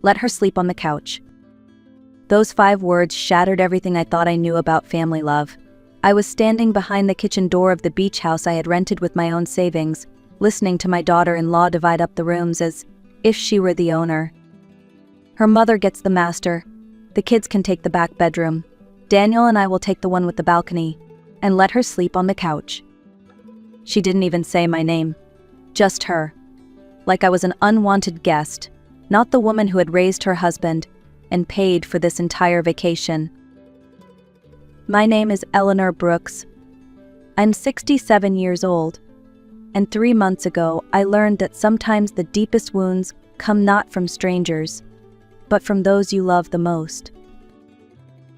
Let her sleep on the couch. Those 5 words shattered everything I thought I knew about family love. I was standing behind the kitchen door of the beach house I had rented with my own savings, listening to my daughter-in-law divide up the rooms as if she were the owner. Her mother gets the master. The kids can take the back bedroom. Daniel and I will take the one with the balcony, and let her sleep on the couch. She didn't even say my name. Just her. Like I was an unwanted guest, not the woman who had raised her husband and paid for this entire vacation. My name is Eleanor Brooks. I'm 67 years old, and 3 months ago I learned that sometimes the deepest wounds come not from strangers, but from those you love the most.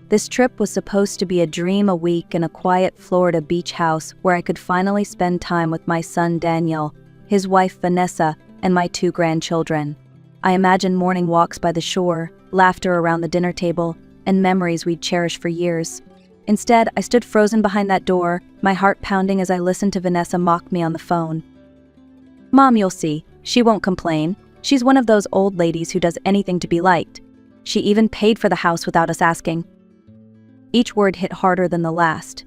This trip was supposed to be a dream, a week in a quiet Florida beach house where I could finally spend time with my son Daniel, his wife Vanessa, and my 2 grandchildren. I imagined morning walks by the shore, laughter around the dinner table, and memories we'd cherish for years. Instead, I stood frozen behind that door, my heart pounding as I listened to Vanessa mock me on the phone. "Mom, you'll see. She won't complain. She's one of those old ladies who does anything to be liked. She even paid for the house without us asking." Each word hit harder than the last.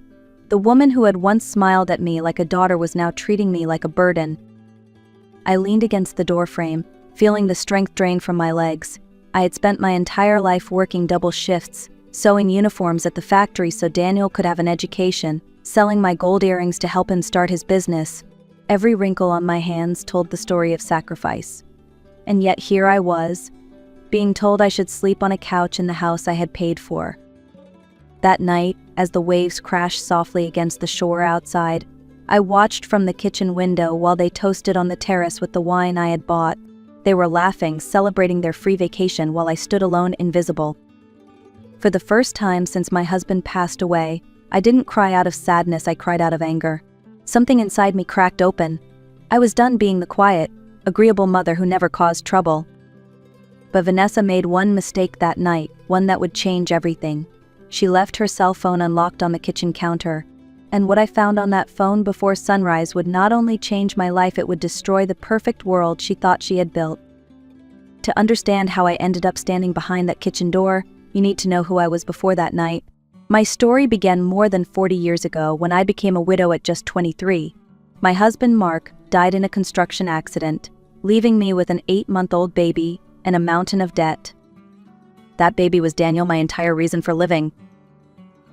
The woman who had once smiled at me like a daughter was now treating me like a burden. I leaned against the doorframe, feeling the strength drain from my legs. I had spent my entire life working double shifts, sewing uniforms at the factory so Daniel could have an education, selling my gold earrings to help him start his business. Every wrinkle on my hands told the story of sacrifice. And yet here I was, being told I should sleep on a couch in the house I had paid for. That night, as the waves crashed softly against the shore outside, I watched from the kitchen window while they toasted on the terrace with the wine I had bought. They were laughing, celebrating their free vacation while I stood alone, invisible. For the first time since my husband passed away, I didn't cry out of sadness, I cried out of anger. Something inside me cracked open. I was done being the quiet, agreeable mother who never caused trouble. But Vanessa made one mistake that night, one that would change everything. She left her cell phone unlocked on the kitchen counter. And what I found on that phone before sunrise would not only change my life, it would destroy the perfect world she thought she had built. To understand how I ended up standing behind that kitchen door, you need to know who I was before that night. My story began more than 40 years ago when I became a widow at just 23. My husband, Mark, died in a construction accident, leaving me with an 8-month-old baby and a mountain of debt. That baby was Daniel, my entire reason for living.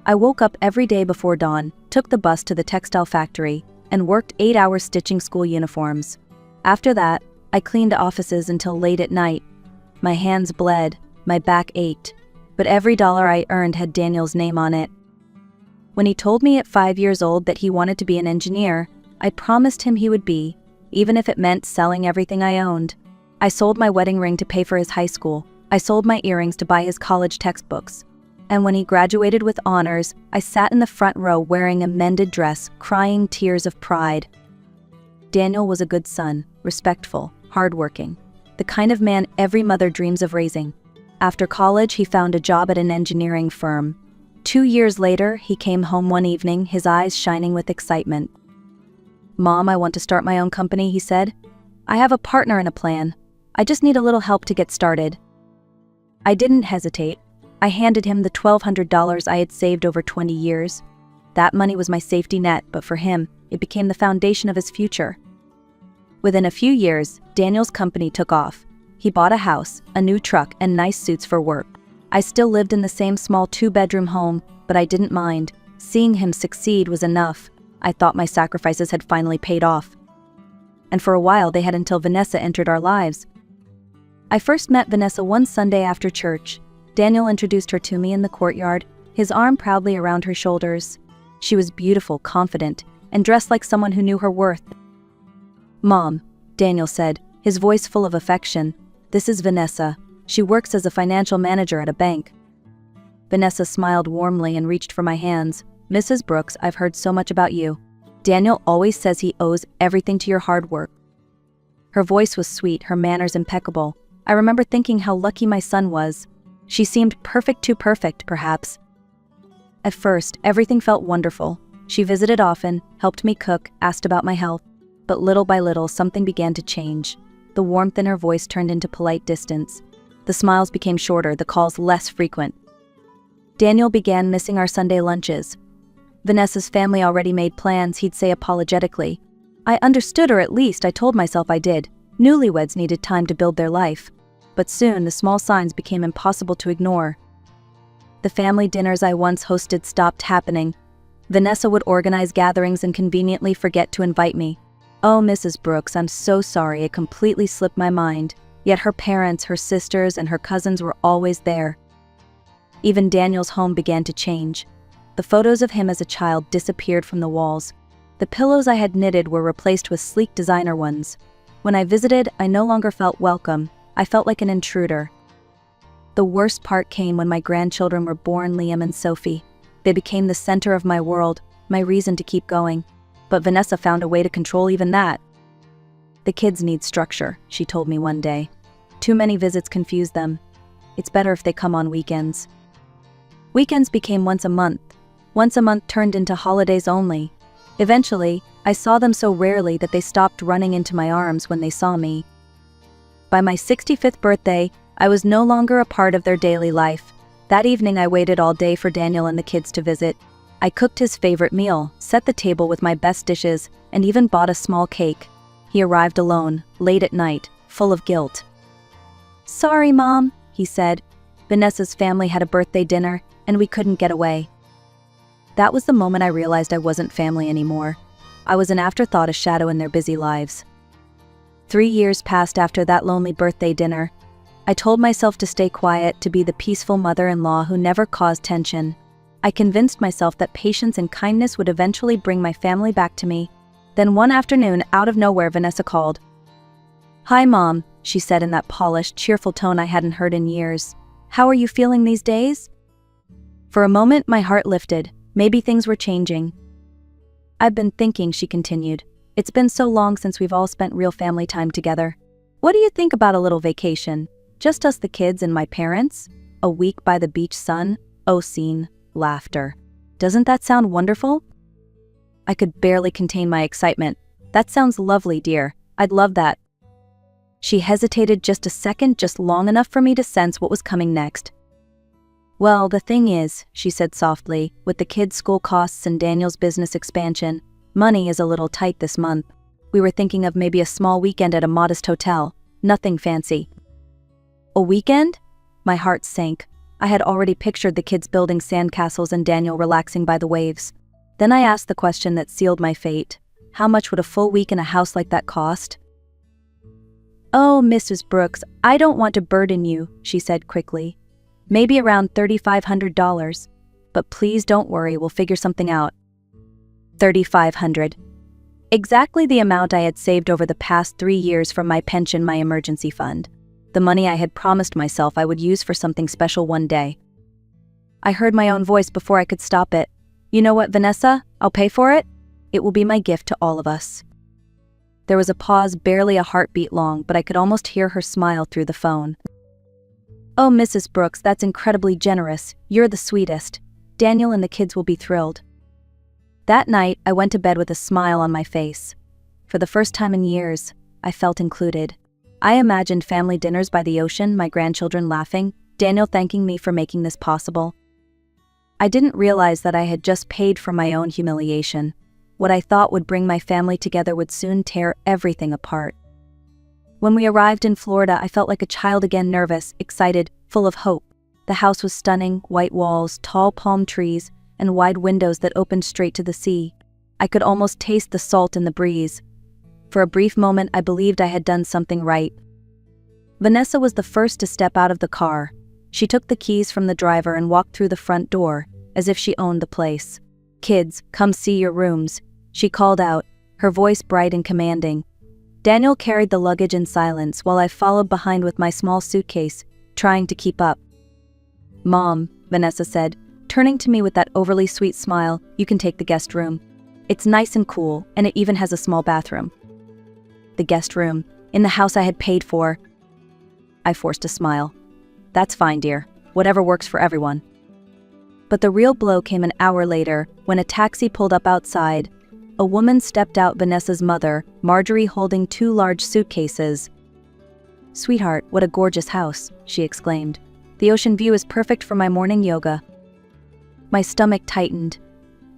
I woke up every day before dawn, took the bus to the textile factory, and worked 8 hours stitching school uniforms. After that, I cleaned offices until late at night. My hands bled, my back ached, but every dollar I earned had Daniel's name on it. When he told me at 5 years old that he wanted to be an engineer, I promised him he would be, even if it meant selling everything I owned. I sold my wedding ring to pay for his high school. I sold my earrings to buy his college textbooks. And when he graduated with honors, I sat in the front row wearing a mended dress, crying tears of pride. Daniel was a good son, respectful, hardworking, the kind of man every mother dreams of raising. After college, he found a job at an engineering firm. 2 years later, he came home one evening, his eyes shining with excitement. "Mom, I want to start my own company," he said. "I have a partner and a plan. I just need a little help to get started." I didn't hesitate. I handed him the $1,200 I had saved over 20 years. That money was my safety net, but for him, it became the foundation of his future. Within a few years, Daniel's company took off. He bought a house, a new truck, and nice suits for work. I still lived in the same small 2-bedroom home, but I didn't mind. Seeing him succeed was enough. I thought my sacrifices had finally paid off. And for a while they had, until Vanessa entered our lives. I first met Vanessa one Sunday after church. Daniel introduced her to me in the courtyard, his arm proudly around her shoulders. She was beautiful, confident, and dressed like someone who knew her worth. "Mom," Daniel said, his voice full of affection, "this is Vanessa. She works as a financial manager at a bank." Vanessa smiled warmly and reached for my hands. "Mrs. Brooks, I've heard so much about you. Daniel always says he owes everything to your hard work." Her voice was sweet, her manners impeccable. I remember thinking how lucky my son was. She seemed perfect, too perfect, perhaps. At first, everything felt wonderful. She visited often, helped me cook, asked about my health. But little by little, something began to change. The warmth in her voice turned into polite distance. The smiles became shorter, the calls less frequent. Daniel began missing our Sunday lunches. Vanessa's family already made plans, he'd say apologetically. I understood, or at least I told myself I did. Newlyweds needed time to build their life. But soon the small signs became impossible to ignore. The family dinners I once hosted stopped happening. Vanessa would organize gatherings and conveniently forget to invite me. Oh, Mrs. Brooks, I'm so sorry, it completely slipped my mind. Yet her parents, her sisters, and her cousins were always there. Even Daniel's home began to change. The photos of him as a child disappeared from the walls. The pillows I had knitted were replaced with sleek designer ones. When I visited, I no longer felt welcome. I felt like an intruder. The worst part came when my grandchildren were born, Liam and Sophie. They became the center of my world, my reason to keep going. But Vanessa found a way to control even that. The kids need structure, she told me one day. Too many visits confuse them. It's better if they come on weekends. Weekends became once a month. Once a month turned into holidays only. Eventually, I saw them so rarely that they stopped running into my arms when they saw me. By my 65th birthday, I was no longer a part of their daily life. That evening I waited all day for Daniel and the kids to visit. I cooked his favorite meal, set the table with my best dishes, and even bought a small cake. He arrived alone, late at night, full of guilt. "Sorry, Mom," he said. "Vanessa's family had a birthday dinner, and we couldn't get away." That was the moment I realized I wasn't family anymore. I was an afterthought, a shadow in their busy lives. 3 years passed after that lonely birthday dinner. I told myself to stay quiet, to be the peaceful mother-in-law who never caused tension. I convinced myself that patience and kindness would eventually bring my family back to me. Then one afternoon, out of nowhere, Vanessa called. "Hi, Mom," she said in that polished, cheerful tone I hadn't heard in years. "How are you feeling these days?" For a moment, my heart lifted. Maybe things were changing. "I've been thinking," she continued. "It's been so long since we've all spent real family time together. What do you think about a little vacation? Just us, the kids, and my parents? A week by the beach, sun? Oh, scene. Laughter. Doesn't that sound wonderful?" I could barely contain my excitement. "That sounds lovely, dear. I'd love that." She hesitated just a second, just long enough for me to sense what was coming next. "Well, the thing is," she said softly, "with the kids' school costs and Daniel's business expansion, money is a little tight this month. We were thinking of maybe a small weekend at a modest hotel. Nothing fancy." "A weekend?" My heart sank. I had already pictured the kids building sandcastles and Daniel relaxing by the waves. Then I asked the question that sealed my fate. How much would a full week in a house like that cost? "Oh, Mrs. Brooks, I don't want to burden you," she said quickly. "Maybe around $3,500. But please don't worry, we'll figure something out." $3,500. Exactly the amount I had saved over the past 3 years from my pension, my emergency fund. The money I had promised myself I would use for something special one day. I heard my own voice before I could stop it. "You know what, Vanessa? I'll pay for it. It will be my gift to all of us." There was a pause, barely a heartbeat long, but I could almost hear her smile through the phone. "Oh, Mrs. Brooks, that's incredibly generous. You're the sweetest. Daniel and the kids will be thrilled." That night, I went to bed with a smile on my face. For the first time in years, I felt included. I imagined family dinners by the ocean, my grandchildren laughing, Daniel thanking me for making this possible. I didn't realize that I had just paid for my own humiliation. What I thought would bring my family together would soon tear everything apart. When we arrived in Florida, I felt like a child again, nervous, excited, full of hope. The house was stunning, white walls, tall palm trees, and wide windows that opened straight to the sea. I could almost taste the salt in the breeze. For a brief moment, I believed I had done something right. Vanessa was the first to step out of the car. She took the keys from the driver and walked through the front door, as if she owned the place. "Kids, come see your rooms," she called out, her voice bright and commanding. Daniel carried the luggage in silence while I followed behind with my small suitcase, trying to keep up. "Mom," Vanessa said, turning to me with that overly sweet smile, "you can take the guest room. It's nice and cool, and it even has a small bathroom." The guest room, in the house I had paid for. I forced a smile. "That's fine, dear. Whatever works for everyone." But the real blow came an hour later, when a taxi pulled up outside. A woman stepped out, Vanessa's mother, Marjorie, holding 2 large suitcases. "Sweetheart, what a gorgeous house," she exclaimed. "The ocean view is perfect for my morning yoga." My stomach tightened.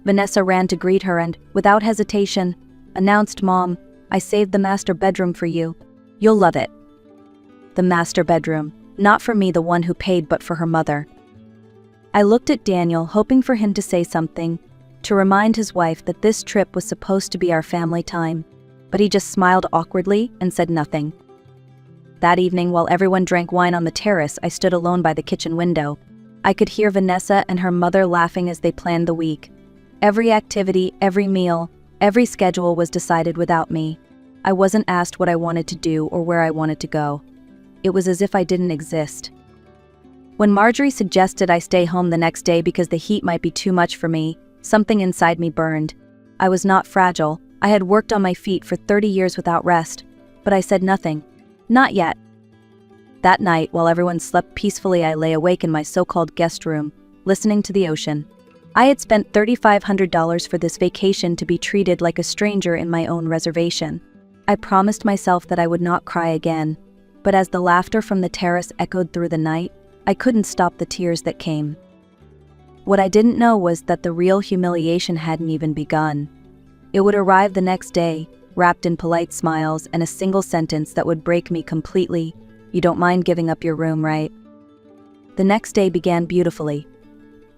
Vanessa ran to greet her and, without hesitation, announced, "Mom, I saved the master bedroom for you. You'll love it." The master bedroom, not for me, the one who paid, but for her mother. I looked at Daniel, hoping for him to say something, to remind his wife that this trip was supposed to be our family time, but he just smiled awkwardly and said nothing. That evening, while everyone drank wine on the terrace, I stood alone by the kitchen window. I could hear Vanessa and her mother laughing as they planned the week. Every activity, every meal, every schedule was decided without me. I wasn't asked what I wanted to do or where I wanted to go. It was as if I didn't exist. When Marjorie suggested I stay home the next day because the heat might be too much for me, something inside me burned. I was not fragile. I had worked on my feet for 30 years without rest, but I said nothing. Not yet. That night, while everyone slept peacefully, I lay awake in my so-called guest room, listening to the ocean. I had spent $3,500 for this vacation to be treated like a stranger in my own reservation. I promised myself that I would not cry again, but as the laughter from the terrace echoed through the night, I couldn't stop the tears that came. What I didn't know was that the real humiliation hadn't even begun. It would arrive the next day, wrapped in polite smiles and a single sentence that would break me completely. "You don't mind giving up your room, right?" The next day began beautifully.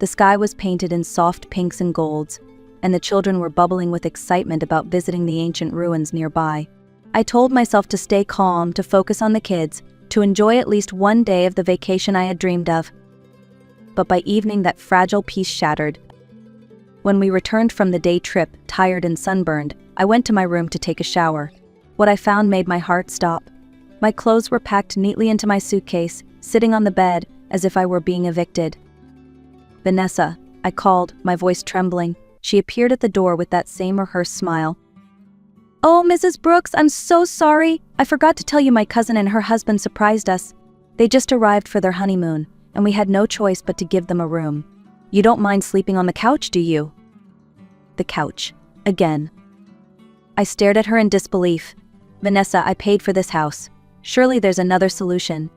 The sky was painted in soft pinks and golds, and the children were bubbling with excitement about visiting the ancient ruins nearby. I told myself to stay calm, to focus on the kids, to enjoy at least one day of the vacation I had dreamed of. But by evening, that fragile peace shattered. When we returned from the day trip, tired and sunburned, I went to my room to take a shower. What I found made my heart stop. My clothes were packed neatly into my suitcase, sitting on the bed as if I were being evicted. "Vanessa," I called, my voice trembling. She appeared at the door with that same rehearsed smile. "Oh, Mrs. Brooks, I'm so sorry. I forgot to tell you my cousin and her husband surprised us. They just arrived for their honeymoon, and we had no choice but to give them a room. You don't mind sleeping on the couch, do you?" The couch. Again. I stared at her in disbelief. "Vanessa, I paid for this house. Surely there's another solution."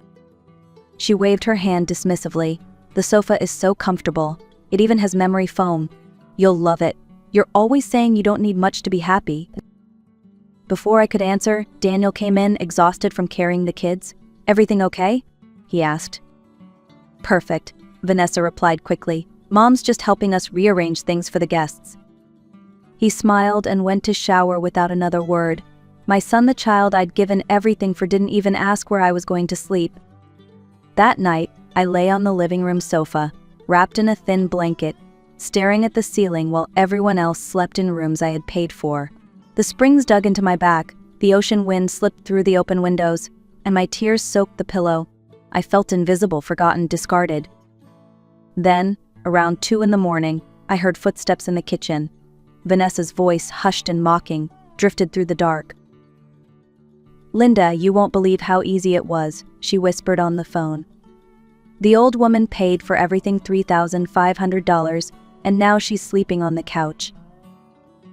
She waved her hand dismissively. "The sofa is so comfortable. It even has memory foam. You'll love it. You're always saying you don't need much to be happy." Before I could answer, Daniel came in, exhausted from carrying the kids. "Everything okay?" he asked. "Perfect," Vanessa replied quickly. "Mom's just helping us rearrange things for the guests." He smiled and went to shower without another word. My son, the child I'd given everything for, didn't even ask where I was going to sleep. That night, I lay on the living room sofa, wrapped in a thin blanket, staring at the ceiling while everyone else slept in rooms I had paid for. The springs dug into my back, the ocean wind slipped through the open windows, and my tears soaked the pillow. I felt invisible, forgotten, discarded. Then, around 2 a.m, I heard footsteps in the kitchen. Vanessa's voice, hushed and mocking, drifted through the dark. "Linda, you won't believe how easy it was," she whispered on the phone. "The old woman paid for everything, $3,500, and now she's sleeping on the couch."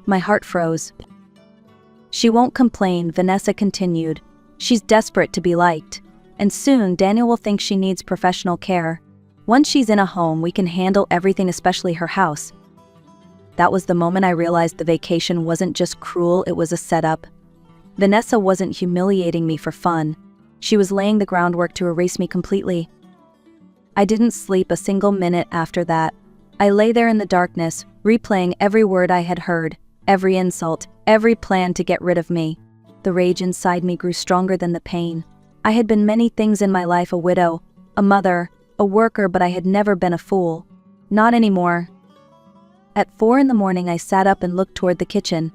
My heart froze. "She won't complain," Vanessa continued. "She's desperate to be liked. And soon, Daniel will think she needs professional care. Once she's in a home, we can handle everything, especially her house." That was the moment I realized the vacation wasn't just cruel, it was a setup. Vanessa wasn't humiliating me for fun. She was laying the groundwork to erase me completely. I didn't sleep a single minute after that. I lay there in the darkness, replaying every word I had heard, every insult, every plan to get rid of me. The rage inside me grew stronger than the pain. I had been many things in my life: a widow, a mother, a worker, but I had never been a fool. Not anymore. At 4 a.m, I sat up and looked toward the kitchen.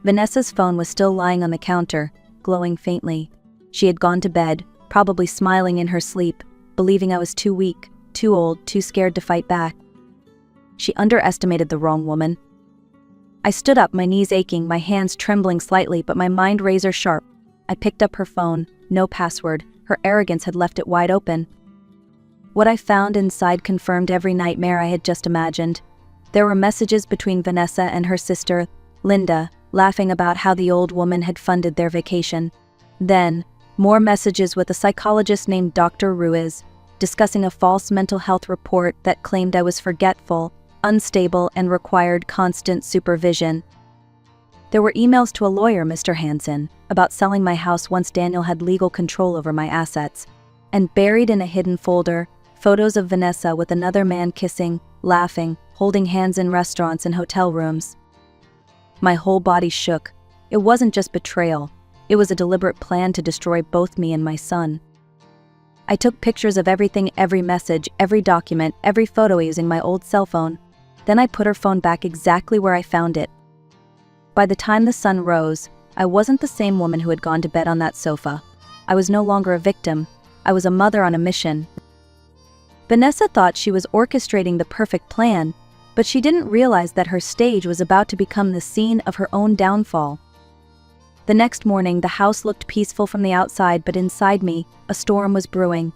Vanessa's phone was still lying on the counter, glowing faintly. She had gone to bed, probably smiling in her sleep, believing I was too weak, too old, too scared to fight back. She underestimated the wrong woman. I stood up, my knees aching, my hands trembling slightly, but my mind razor sharp. I picked up her phone. No password. Her arrogance had left it wide open. What I found inside confirmed every nightmare I had just imagined. There were messages between Vanessa and her sister, Linda, laughing about how the old woman had funded their vacation. Then, More messages with a psychologist named Dr. Ruiz, discussing a false mental health report that claimed I was forgetful, unstable, and required constant supervision. There were emails to a lawyer, Mr. Hansen, about selling my house once Daniel had legal control over my assets. And buried in a hidden folder, photos of Vanessa with another man kissing, laughing, holding hands in restaurants and hotel rooms. My whole body shook. It wasn't just betrayal. It was a deliberate plan to destroy both me and my son. I took pictures of everything, every message, every document, every photo using my old cell phone. Then I put her phone back exactly where I found it. By the time the sun rose, I wasn't the same woman who had gone to bed on that sofa. I was no longer a victim. I was a mother on a mission. Vanessa thought she was orchestrating the perfect plan, but she didn't realize that her stage was about to become the scene of her own downfall. The next morning, the house looked peaceful from the outside, but inside me, a storm was brewing.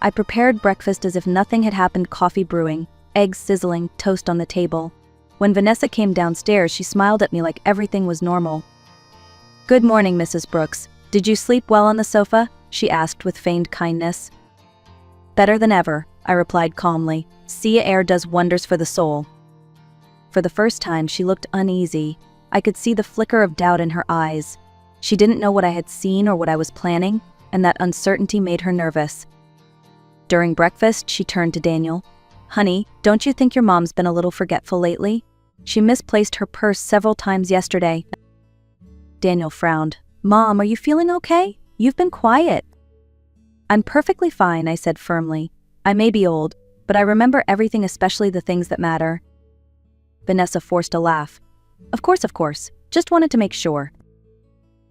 I prepared breakfast as if nothing had happened, coffee brewing, eggs sizzling, toast on the table. When Vanessa came downstairs, she smiled at me like everything was normal. "Good morning, Mrs. Brooks. Did you sleep well on the sofa?" she asked with feigned kindness. "Better than ever," I replied calmly. "Sea air does wonders for the soul." For the first time, she looked uneasy. I could see the flicker of doubt in her eyes. She didn't know what I had seen or what I was planning, and that uncertainty made her nervous. During breakfast, she turned to Daniel. "Honey, don't you think your mom's been a little forgetful lately? She misplaced her purse several times yesterday." Daniel frowned. "Mom, are you feeling okay? You've been quiet." "I'm perfectly fine," I said firmly. "I may be old, but I remember everything, especially the things that matter." Vanessa forced a laugh. Of course. Just wanted to make sure."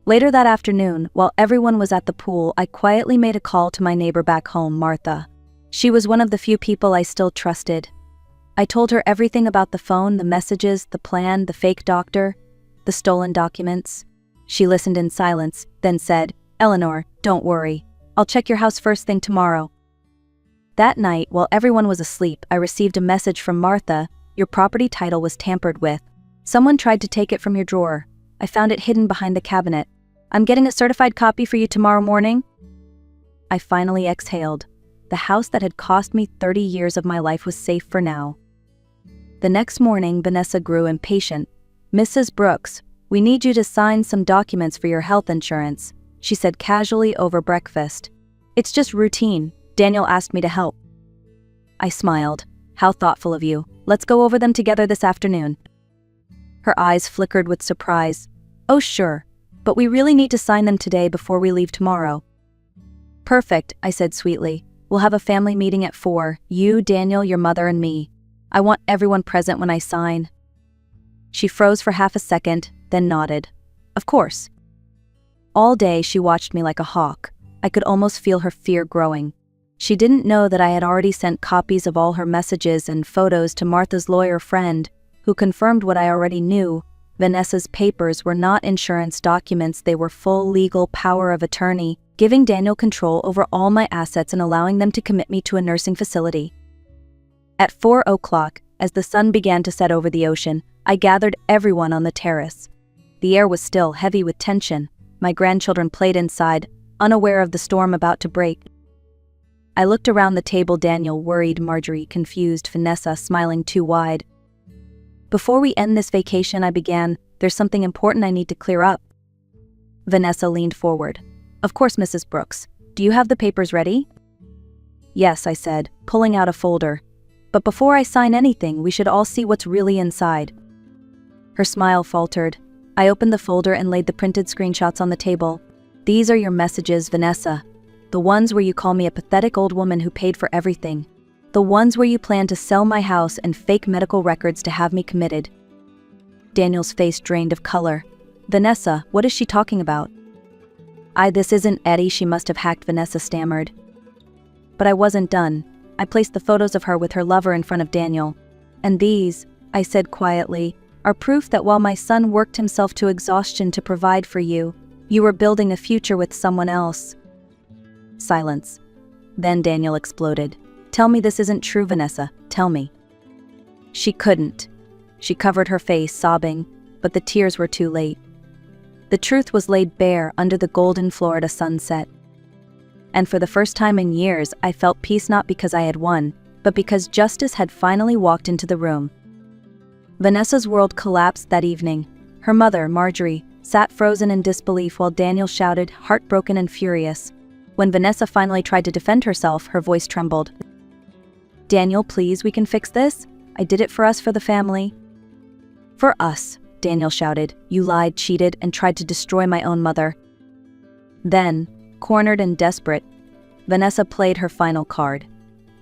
Later that afternoon, while everyone was at the pool, I quietly made a call to my neighbor back home, Martha. She was one of the few people I still trusted. I told her everything about the phone, the messages, the plan, the fake doctor, the stolen documents. She listened in silence, then said, "Eleanor, don't worry. I'll check your house first thing tomorrow." That night, while everyone was asleep, I received a message from Martha. "Your property title was tampered with. Someone tried to take it from your drawer. I found it hidden behind the cabinet. I'm getting a certified copy for you tomorrow morning." I finally exhaled. The house that had cost me 30 years of my life was safe for now. The next morning, Vanessa grew impatient. "Mrs. Brooks, we need you to sign some documents for your health insurance," she said casually over breakfast. "It's just routine. Daniel asked me to help." I smiled. "How thoughtful of you. Let's go over them together this afternoon." Her eyes flickered with surprise. "Oh sure, but we really need to sign them today before we leave tomorrow." "Perfect," I said sweetly. "We'll have a family meeting at 4, you, Daniel, your mother, and me. I want everyone present when I sign." She froze for half a second, then nodded. "Of course." All day she watched me like a hawk. I could almost feel her fear growing. She didn't know that I had already sent copies of all her messages and photos to Martha's lawyer friend, who confirmed what I already knew. Vanessa's papers were not insurance documents, they were full legal power of attorney, giving Daniel control over all my assets and allowing them to commit me to a nursing facility. At 4 o'clock, as the sun began to set over the ocean, I gathered everyone on the terrace. The air was still heavy with tension. My grandchildren played inside, unaware of the storm about to break. I looked around the table, Daniel worried, Marjorie confused, Vanessa smiling too wide. "Before we end this vacation," I began, "there's something important I need to clear up." Vanessa leaned forward. "Of course, Mrs. Brooks. Do you have the papers ready?" "Yes," I said, pulling out a folder. "But before I sign anything, we should all see what's really inside." Her smile faltered. I opened the folder and laid the printed screenshots on the table. "These are your messages, Vanessa. The ones where you call me a pathetic old woman who paid for everything. The ones where you plan to sell my house and fake medical records to have me committed." Daniel's face drained of color. "Vanessa, what is she talking about?" This isn't Eddie, she must have hacked," Vanessa stammered. But I wasn't done. I placed the photos of her with her lover in front of Daniel. "And these," I said quietly, "are proof that while my son worked himself to exhaustion to provide for you, you were building a future with someone else." Silence. Then Daniel exploded. "Tell me this isn't true, Vanessa. Tell me." She couldn't. She covered her face, sobbing, but the tears were too late. The truth was laid bare under the golden Florida sunset. And for the first time in years, I felt peace not because I had won, but because justice had finally walked into the room. Vanessa's world collapsed that evening. Her mother, Marjorie, sat frozen in disbelief while Daniel shouted, heartbroken and furious. When Vanessa finally tried to defend herself, her voice trembled. "Daniel, please, we can fix this. I did it for us, for the family." "For us," Daniel shouted. "You lied, cheated, and tried to destroy my own mother." Then, cornered and desperate, Vanessa played her final card.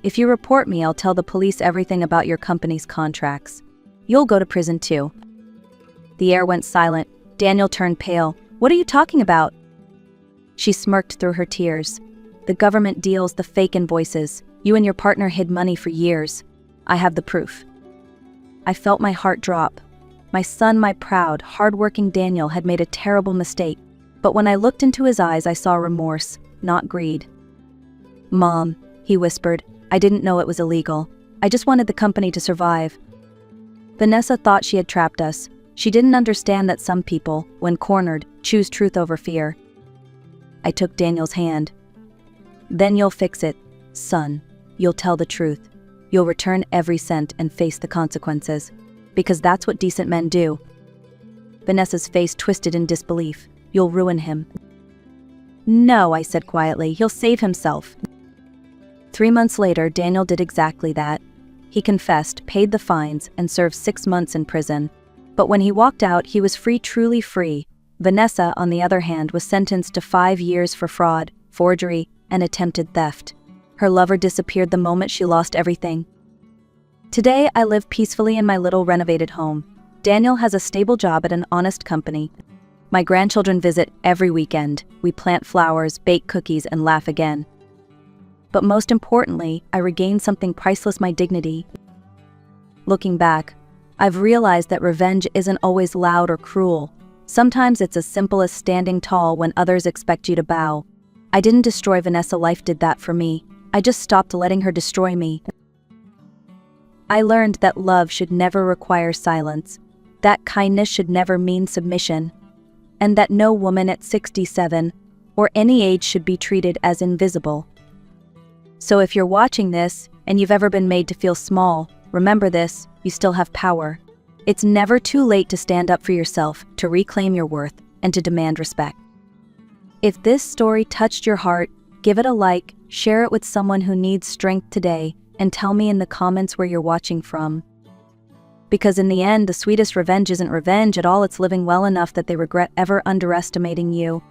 "If you report me, I'll tell the police everything about your company's contracts. You'll go to prison too." The air went silent. Daniel turned pale. "What are you talking about?" She smirked through her tears. "The government deals the fake invoices. You and your partner hid money for years. I have the proof." I felt my heart drop. My son, my proud, hard-working Daniel, had made a terrible mistake. But when I looked into his eyes, I saw remorse, not greed. "Mom," he whispered, "I didn't know it was illegal. I just wanted the company to survive." Vanessa thought she had trapped us. She didn't understand that some people, when cornered, choose truth over fear. I took Daniel's hand. "Then you'll fix it, son. You'll tell the truth. You'll return every cent and face the consequences. Because that's what decent men do." Vanessa's face twisted in disbelief. "You'll ruin him." "No," I said quietly. "He'll save himself." 3 months later, Daniel did exactly that. He confessed, paid the fines, and served 6 months in prison. But when he walked out, he was free, truly free. Vanessa, on the other hand, was sentenced to 5 years for fraud, forgery, and attempted theft. Her lover disappeared the moment she lost everything. Today, I live peacefully in my little renovated home. Daniel has a stable job at an honest company. My grandchildren visit every weekend. We plant flowers, bake cookies, and laugh again. But most importantly, I regained something priceless: my dignity. Looking back, I've realized that revenge isn't always loud or cruel. Sometimes it's as simple as standing tall when others expect you to bow. I didn't destroy Vanessa. Life did that for me. I just stopped letting her destroy me. I learned that love should never require silence, that kindness should never mean submission, and that no woman at 67 or any age should be treated as invisible. So if you're watching this and you've ever been made to feel small, remember this: you still have power. It's never too late to stand up for yourself, to reclaim your worth, and to demand respect. If this story touched your heart, give it a like, share it with someone who needs strength today, and tell me in the comments where you're watching from. Because in the end, the sweetest revenge isn't revenge at all, it's living well enough that they regret ever underestimating you.